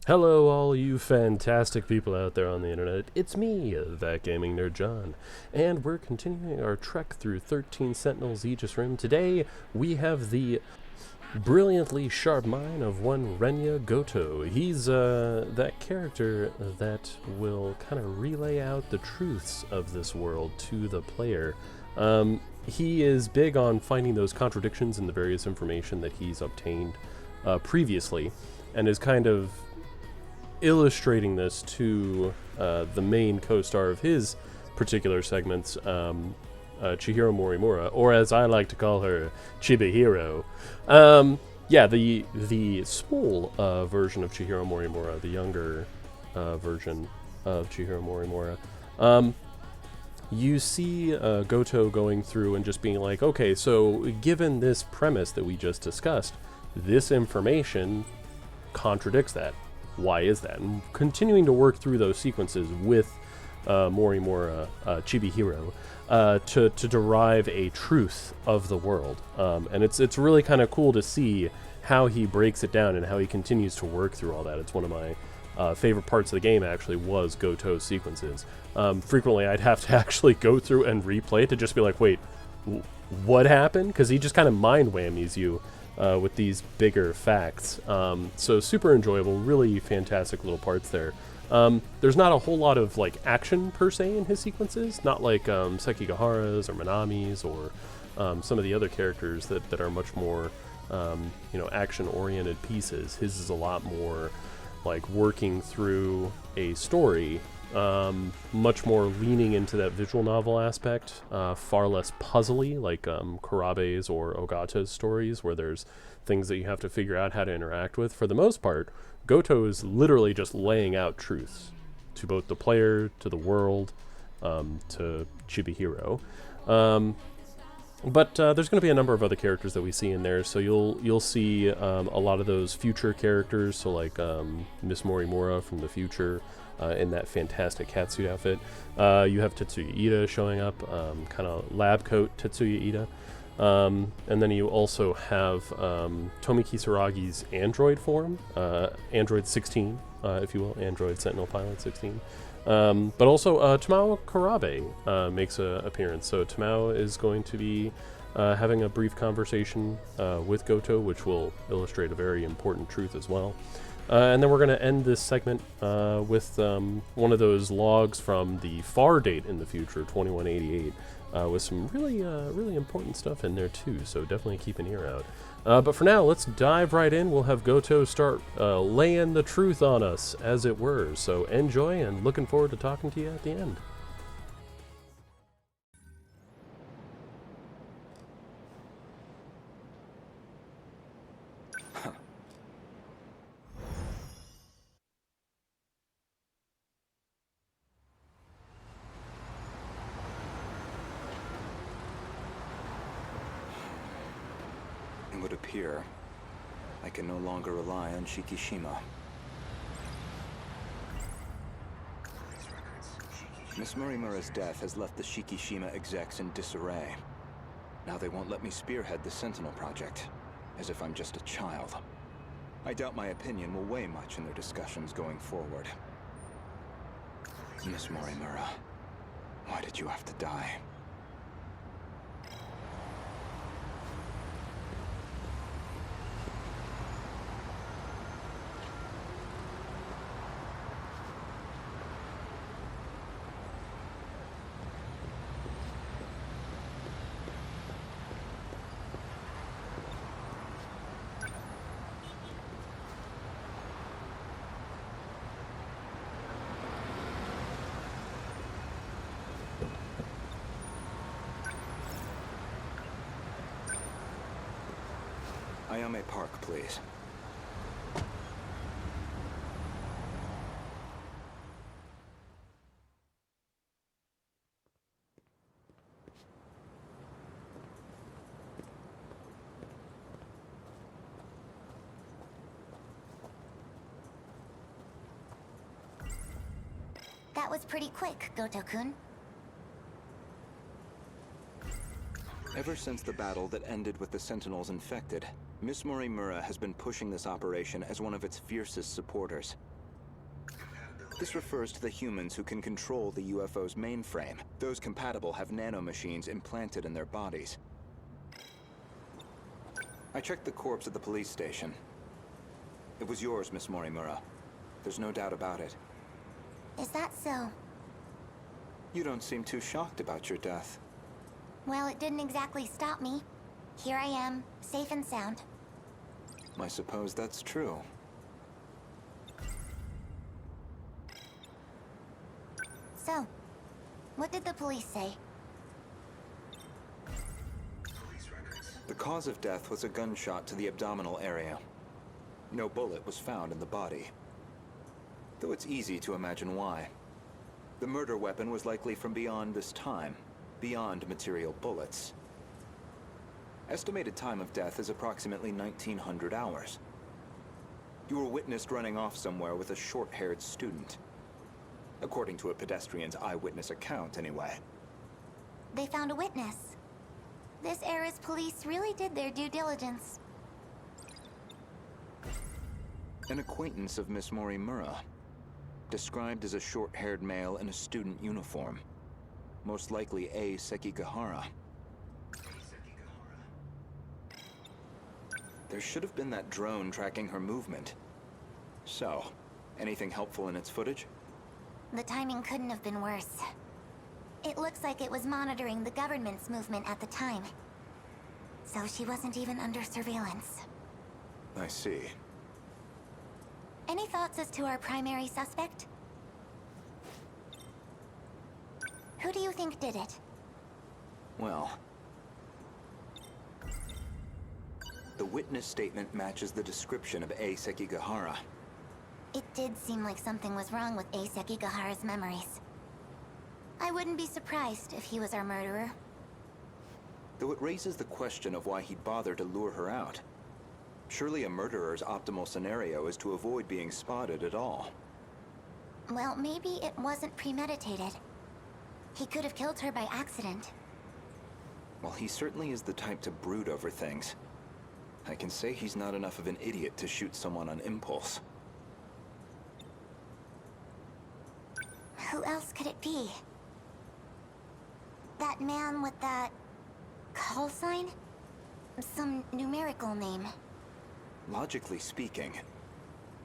Hello, all you fantastic people out there on the internet. It's me, that gaming nerd John, and we're continuing our trek through 13 Sentinels Aegis Rim. Today, we have the brilliantly sharp mind of one Renya Gouto. He's that character that will kind of relay out the truths of this world to the player. He is big on finding those contradictions in the various information that he's obtained previously, and is kind of illustrating this to the main co-star of his particular segments, Chihiro Morimura, or as I like to call her, Chibi-Hiro. Yeah, the small version of Chihiro Morimura, the younger version of Chihiro Morimura. You see Gouto going through and just being like, okay, so given this premise that we just discussed, this information contradicts that. Why is that? And continuing to work through those sequences with Morimura, Chibi-Hiro, to derive a truth of the world. And it's really kind of cool to see how he breaks it down and how he continues to work through all that. It's one of my favorite parts of the game, actually, was Gouto's sequences. Frequently, I'd have to actually go through and replay it to just be like, wait, what happened? Because he just kind of mind whammies you with these bigger facts. So super enjoyable, really fantastic little parts there. There's not a whole lot of like action per se in his sequences, not like Sekigahara's or Manami's or some of the other characters that are much more action-oriented pieces. His is a lot more like working through a story, much more leaning into that visual novel aspect, far less puzzly like Kurabe's or Ogata's stories, where there's things that you have to figure out how to interact with. For the most part, Gouto is literally just laying out truths to both the player, to the world, to Chibi-Hiro. But there's going to be a number of other characters that we see in there, so you'll see a lot of those future characters, so like Miss Morimura from the future, in that fantastic catsuit outfit. You have Tetsuya Ida showing up, kind of lab coat Tetsuya Ida. And then you also have Tomi Kisaragi's android form, Android 16, if you will, Android Sentinel Pilot 16. But also Tamao Kurabe makes an appearance. So Tamao is going to be having a brief conversation with Gouto, which will illustrate a very important truth as well. And then we're going to end this segment with one of those logs from the far date in the future, 2188, with some really important stuff in there too, so definitely keep an ear out. But for now, let's dive right in. We'll have Gouto start laying the truth on us, as it were. So enjoy, and looking forward to talking to you at the end. It would appear I can no longer rely on Shikishima. Miss Morimura's death has left the Shikishima execs in disarray. Now they won't let me spearhead the Sentinel project, as if I'm just a child. I doubt my opinion will weigh much in their discussions going forward. Miss Morimura, why did you have to die? Ayame Park, please. That was pretty quick, Gouto-kun. Ever since the battle that ended with the Sentinels infected, Miss Morimura has been pushing this operation as one of its fiercest supporters. This refers to the humans who can control the UFO's mainframe. Those compatible have nanomachines implanted in their bodies. I checked the corpse at the police station. It was yours, Miss Morimura. There's no doubt about it. Is that so? You don't seem too shocked about your death. Well, it didn't exactly stop me. Here I am, safe and sound. I suppose that's true. So, what did the police say? The cause of death was a gunshot to the abdominal area. No bullet was found in the body. Though it's easy to imagine why. The murder weapon was likely from beyond this time, beyond material bullets. Estimated time of death is approximately 1900 hours. You were witnessed running off somewhere with a short-haired student. According to a pedestrian's eyewitness account, anyway. They found a witness. This era's police really did their due diligence. An acquaintance of Miss Morimura. Described as a short-haired male in a student uniform. Most likely A. Sekigahara. There should have been that drone tracking her movement. So, anything helpful in its footage? The timing couldn't have been worse. It looks like it was monitoring the government's movement at the time. So she wasn't even under surveillance. I see. Any thoughts as to our primary suspect? Who do you think did it? Well... the witness statement matches the description of A. Sekigahara. It did seem like something was wrong with A. Sekigahara's memories. I wouldn't be surprised if he was our murderer. Though it raises the question of why he'd bother to lure her out. Surely a murderer's optimal scenario is to avoid being spotted at all. Well, maybe it wasn't premeditated. He could have killed her by accident. Well, he certainly is the type to brood over things. I can say he's not enough of an idiot to shoot someone on impulse. Who else could it be? That man with that... call sign? Some numerical name. Logically speaking,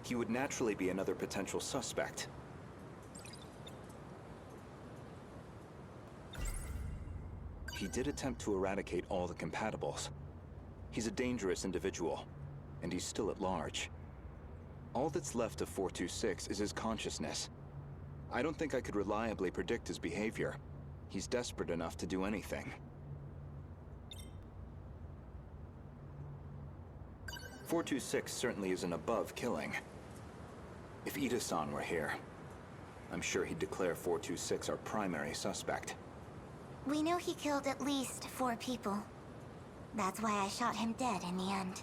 he would naturally be another potential suspect. He did attempt to eradicate all the compatibles. He's a dangerous individual, and he's still at large. All that's left of 426 is his consciousness. I don't think I could reliably predict his behavior. He's desperate enough to do anything. 426 certainly isn't above killing. If Ida-san were here, I'm sure he'd declare 426 our primary suspect. We know he killed at least 4 people. That's why I shot him dead in the end.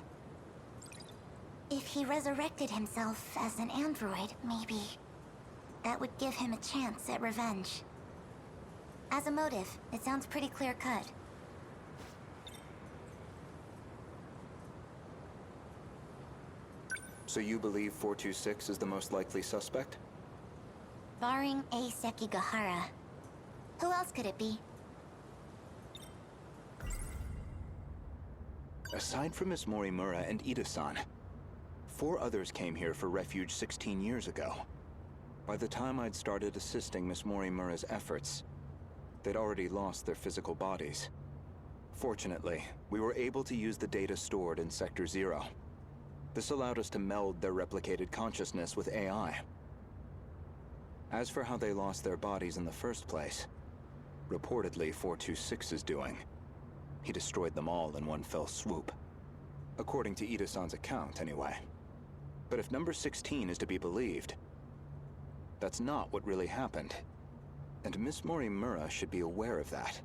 If he resurrected himself as an android, maybe that would give him a chance at revenge. As a motive, it sounds pretty clear-cut. So you believe 426 is the most likely suspect? Barring A. Sekigahara. Who else could it be? Aside from Miss Morimura and Ida-san, 4 others came here for refuge 16 years ago. By the time I'd started assisting Miss Morimura's efforts, they'd already lost their physical bodies. Fortunately, we were able to use the data stored in Sector 0. This allowed us to meld their replicated consciousness with AI. As for how they lost their bodies in the first place, reportedly 426 is doing. He destroyed them all in one fell swoop. According to Ida-san's account, anyway. But if number 16 is to be believed, that's not what really happened. And Miss Morimura should be aware of that.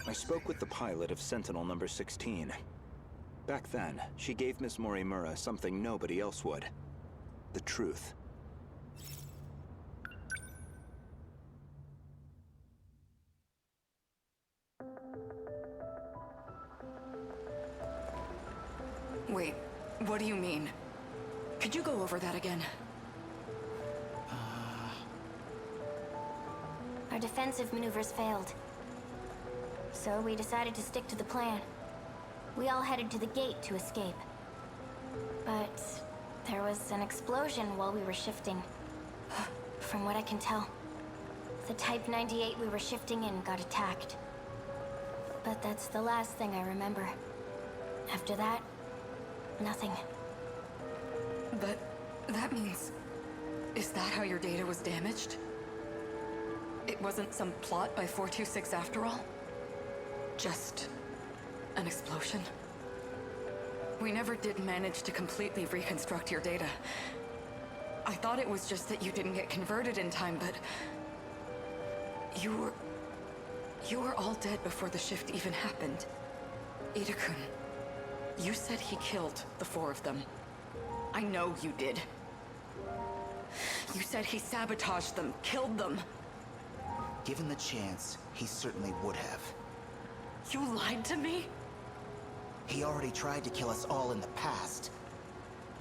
I spoke with the pilot of Sentinel number 16. Back then, she gave Miss Morimura something nobody else would. The truth. Wait, what do you mean? Could you go over that again? Our defensive maneuvers failed. So we decided to stick to the plan. We all headed to the gate to escape. But there was an explosion while we were shifting. From what I can tell, the Type 98 we were shifting in got attacked. But that's the last thing I remember. After that, nothing. But that means... Is that how your data was damaged? It wasn't some plot by 426 after all? Just an explosion? We never did manage to completely reconstruct your data. I thought it was just that you didn't get converted in time, but... You were all dead before the shift even happened. Ida-kun, you said he killed the 4 of them. I know you did. You said he sabotaged them, killed them. Given the chance, he certainly would have. You lied to me? He already tried to kill us all in the past.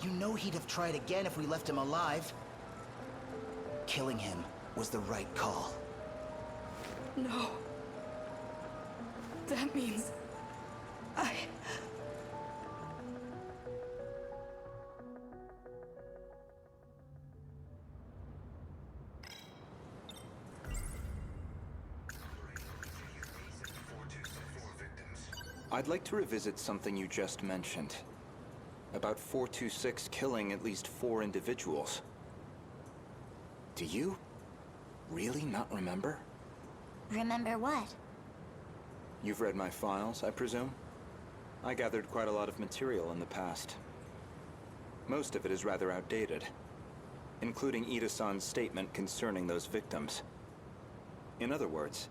You know he'd have tried again if we left him alive. Killing him was the right call. No. That means... I'd like to revisit something you just mentioned. About 426 killing at least 4 individuals. Do you really not remember? Remember what? You've read my files, I presume? I gathered quite a lot of material in the past. Most of it is rather outdated, including Ida-san's statement concerning those victims. In other words,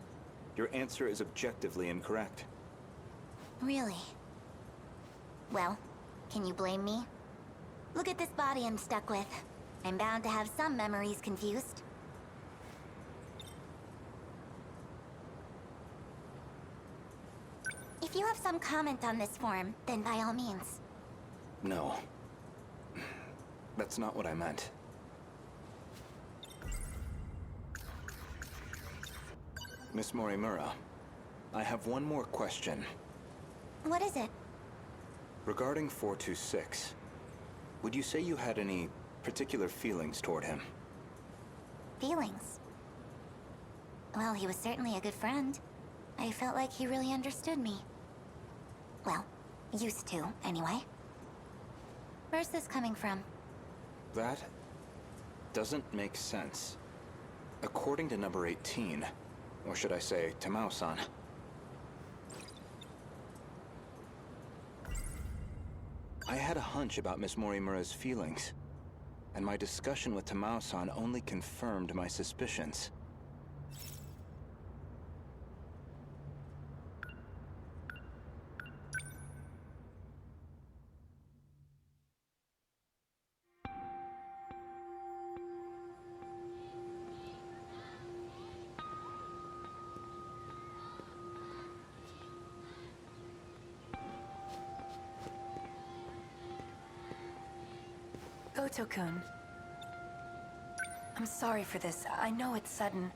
your answer is objectively incorrect. Really? Well, can you blame me? Look at this body I'm stuck with. I'm bound to have some memories confused. If you have some comment on this form, then by all means. No. That's not what I meant. Miss Morimura, I have one more question. What is it? Regarding 426, would you say you had any particular feelings toward him? Feelings? Well, he was certainly a good friend. I felt like he really understood me. Well, used to, anyway. Where's this coming from? That doesn't make sense. According to number 18, or should I say, Tamao-san, I had a hunch about Miss Morimura's feelings, and my discussion with Tamao-san only confirmed my suspicions. Gouto-kun. I'm sorry for this. I know it's sudden.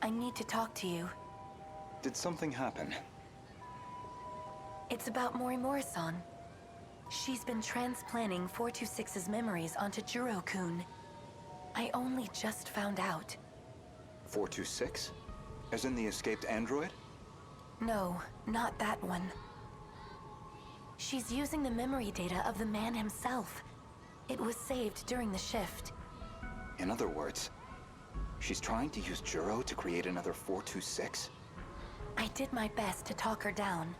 I need to talk to you. Did something happen? It's about Morimura-san. She's been transplanting 426's memories onto Jiro-kun. I only just found out. 426? As in the escaped android? No, not that one. She's using the memory data of the man himself. It was saved during the shift. In other words, she's trying to use Jiro to create another 426? I did my best to talk her down.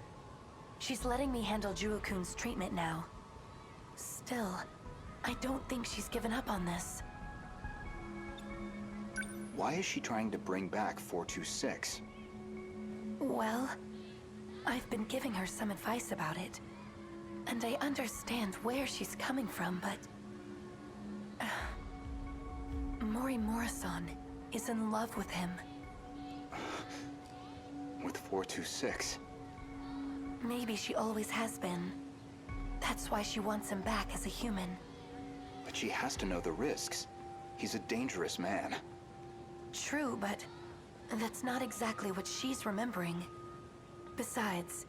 She's letting me handle Jiro-kun's treatment now. Still, I don't think she's given up on this. Why is she trying to bring back 426? Well, I've been giving her some advice about it. And I understand where she's coming from, but... Morimura-san is in love with him. With 426? Maybe she always has been. That's why she wants him back as a human. She has to know the risks. He's a dangerous man. True, but that's not exactly what she's remembering. Besides,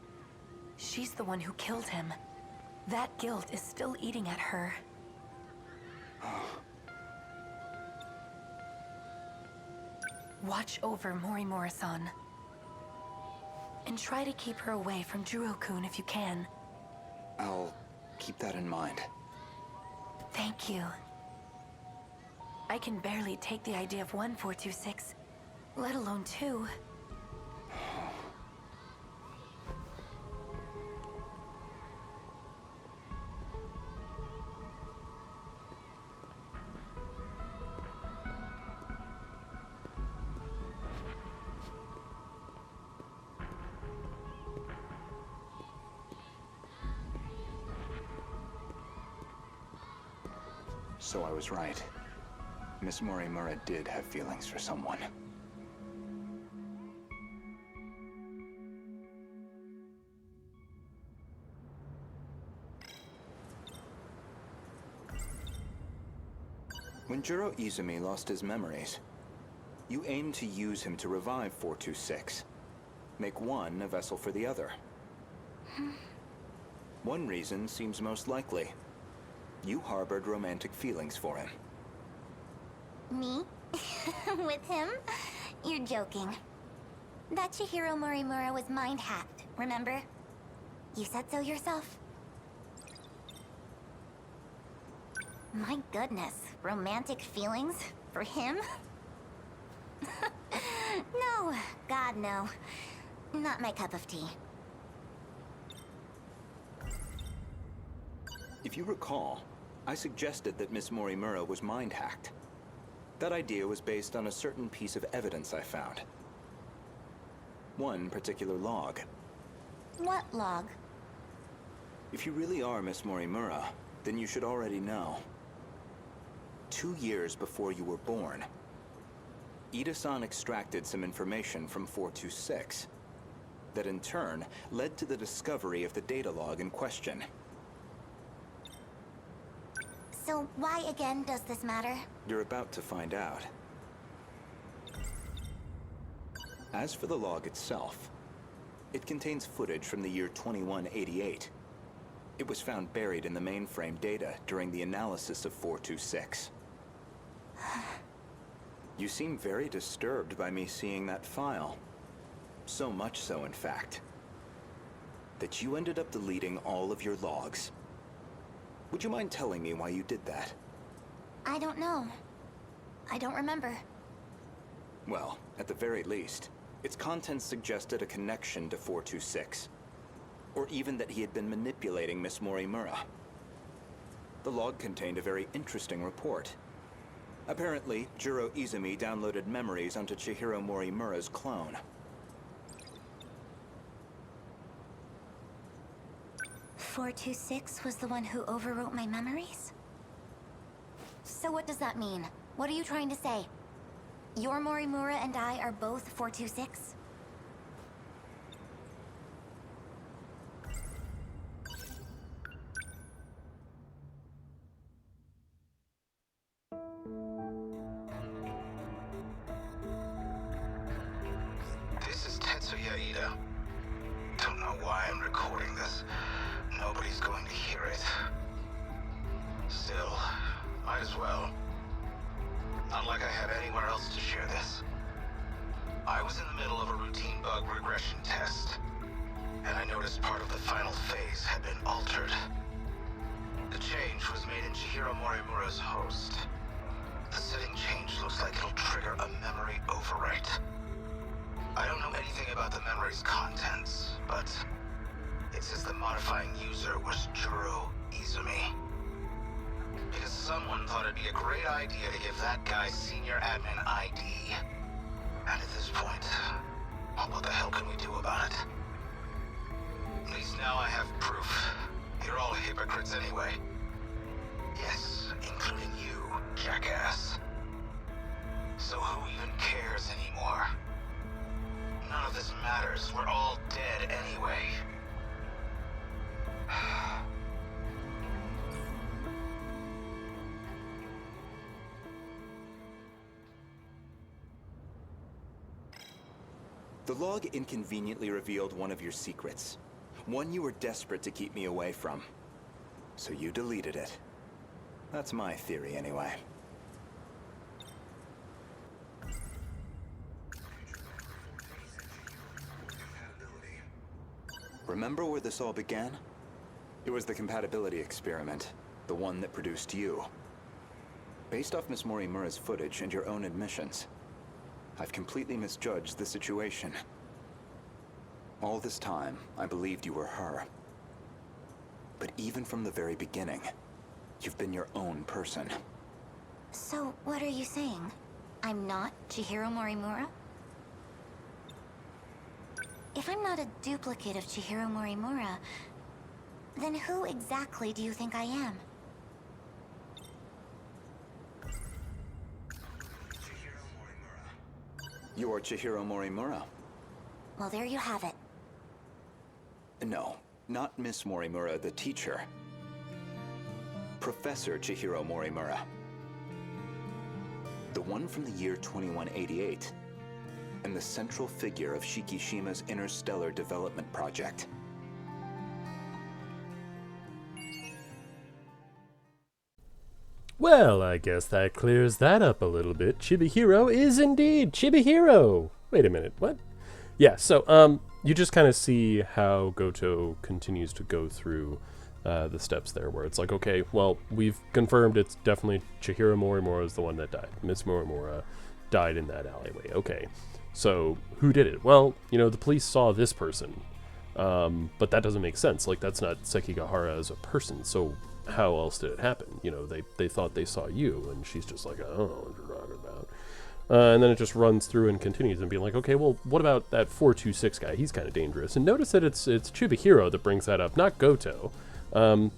she's the one who killed him. That guilt is still eating at her. Watch over Morimura-san. And try to keep her away from Juro-kun if you can. I'll keep that in mind. Thank you. I can barely take the idea of 1426, let alone 2. So I was right. Miss Morimura did have feelings for someone. When Juro Izumi lost his memories, you aimed to use him to revive 426. Make one a vessel for the other. One reason seems most likely. You harbored romantic feelings for him. Me? With him? You're joking. That Chihiro Morimura was mind-hacked, remember? You said so yourself. My goodness, romantic feelings? For him? No, God no. Not my cup of tea. If you recall, I suggested that Miss Morimura was mind-hacked. That idea was based on a certain piece of evidence I found. One particular log. What log? If you really are Miss Morimura, then you should already know. 2 years before you were born, Ida-san extracted some information from 426 that in turn led to the discovery of the data log in question. So why again does this matter? You're about to find out. As for the log itself, it contains footage from the year 2188. It was found buried in the mainframe data during the analysis of 426. You seem very disturbed by me seeing that file. So much so, in fact, that you ended up deleting all of your logs. Would you mind telling me why you did that? I don't know. I don't remember. Well, at the very least, its contents suggested a connection to 426. Or even that he had been manipulating Miss Morimura. The log contained a very interesting report. Apparently, Juro Izumi downloaded memories onto Chihiro Morimura's clone. "426 was the one who overwrote my memories? So what does that mean? What are you trying to say? Your Morimura and I are both 426? This is Tetsuya Ida. Don't know why I'm recording this. Nobody's going to hear it. Still, might as well. Not like I have anywhere else to share this. I was in the middle of a routine bug regression test, and I noticed part of the final phase had been altered. The change was made in Chihiro Morimura's host. The setting change looks like it'll trigger a memory overwrite. I don't know anything about the memory's contents, but it says the modifying user was Juro Izumi. Because someone thought it'd be a great idea to give that guy senior admin ID. And at this point, well, what the hell can we do about it? At least now I have proof. You're all hypocrites anyway. Yes, including you, jackass. So who even cares anymore? None of this matters. We're all dead anyway. The log inconveniently revealed one of your secrets. One you were desperate to keep me away from. So you deleted it. That's my theory, anyway. Remember where this all began? It was the compatibility experiment, the one that produced you. Based off Miss Morimura's footage and your own admissions, I've completely misjudged the situation. All this time, I believed you were her. But even from the very beginning, you've been your own person. So, what are you saying? I'm not Chihiro Morimura? If I'm not a duplicate of Chihiro Morimura, then who exactly do you think I am? You are Chihiro Morimura. Well, there you have it. No, not Miss Morimura, the teacher. Professor Chihiro Morimura. The one from the year 2188. And the central figure of Shikishima's interstellar development project. Well, I guess that clears that up a little bit. Chibi-Hiro is indeed Chibi-Hiro! Wait a minute, what? Yeah, so, you just kind of see how Gouto continues to go through the steps there, where it's like, okay, well, we've confirmed it's definitely Chihiro Morimura is the one that died. Miss Morimura died in that alleyway. Okay, so who did it? Well, you know, the police saw this person, but that doesn't make sense. Like, that's not Sekigahara as a person, so how else did it happen? You know, they thought they saw you, and she's just like, I don't know what you're talking about. And then it just runs through and continues and being like, okay, well, what about that 426 guy? He's kind of dangerous. And notice that it's Chibi-Hiro that brings that up, not Gouto. And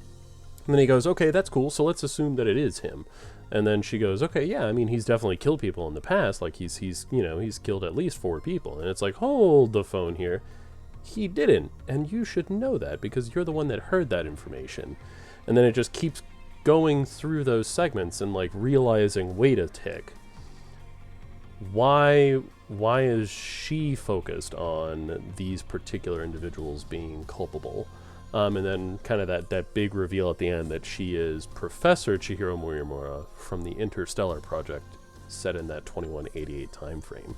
then he goes, okay, that's cool, so let's assume that it is him. And then she goes, okay, yeah, I mean, he's definitely killed people in the past. Like, he's killed at least 4 people. And it's like, hold the phone here. He didn't, and you should know that because you're the one that heard that information. And then it just keeps going through those segments and, like, realizing, wait a tick. Why is she focused on these particular individuals being culpable? And then kind of that big reveal at the end that she is Professor Chihiro Morimura from the Interstellar Project set in that 2188 time frame.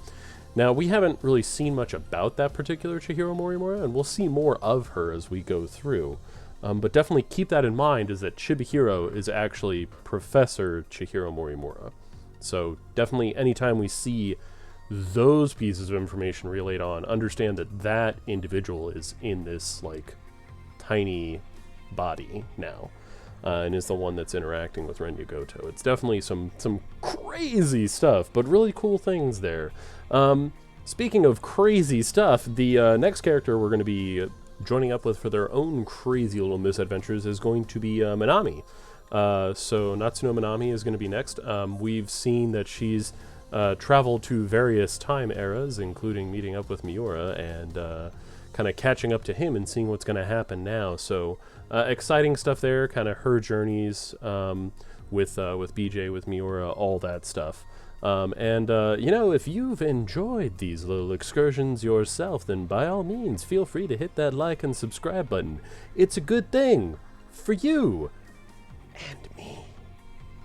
Now, we haven't really seen much about that particular Chihiro Morimura, and we'll see more of her as we go through. But definitely keep that in mind, is that Chibi-Hiro is actually Professor Chihiro Morimura. So definitely anytime we see those pieces of information relayed on, understand that that individual is in this, like, tiny body now, and is the one that's interacting with Renya Gouto. It's definitely some crazy stuff, but really cool things there. Speaking of crazy stuff, the next character we're going to be joining up with for their own crazy little misadventures is going to be Minami. So Natsuno Minami is going to be next. We've seen that she's traveled to various time eras, including meeting up with Miura and kind of catching up to him and seeing what's going to happen now. So exciting stuff there, kind of her journeys with BJ, with Miura, all that stuff. You know, if you've enjoyed these little excursions yourself, then by all means, feel free to hit that like and subscribe button. It's a good thing for you and me.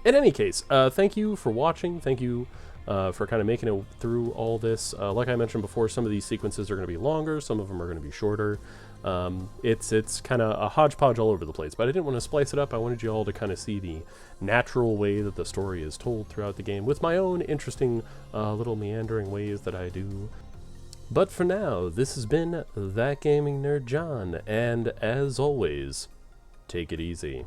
In any case, thank you for watching. Thank you for kind of making it through all this. Like I mentioned before, some of these sequences are going to be longer, some of them are going to be shorter. It's kind of a hodgepodge all over the place, but I didn't want to splice it up. I wanted you all to kind of see the natural way that the story is told throughout the game, with my own interesting little meandering ways that I do. But for now, this has been That Gaming Nerd John, and as always, take it easy.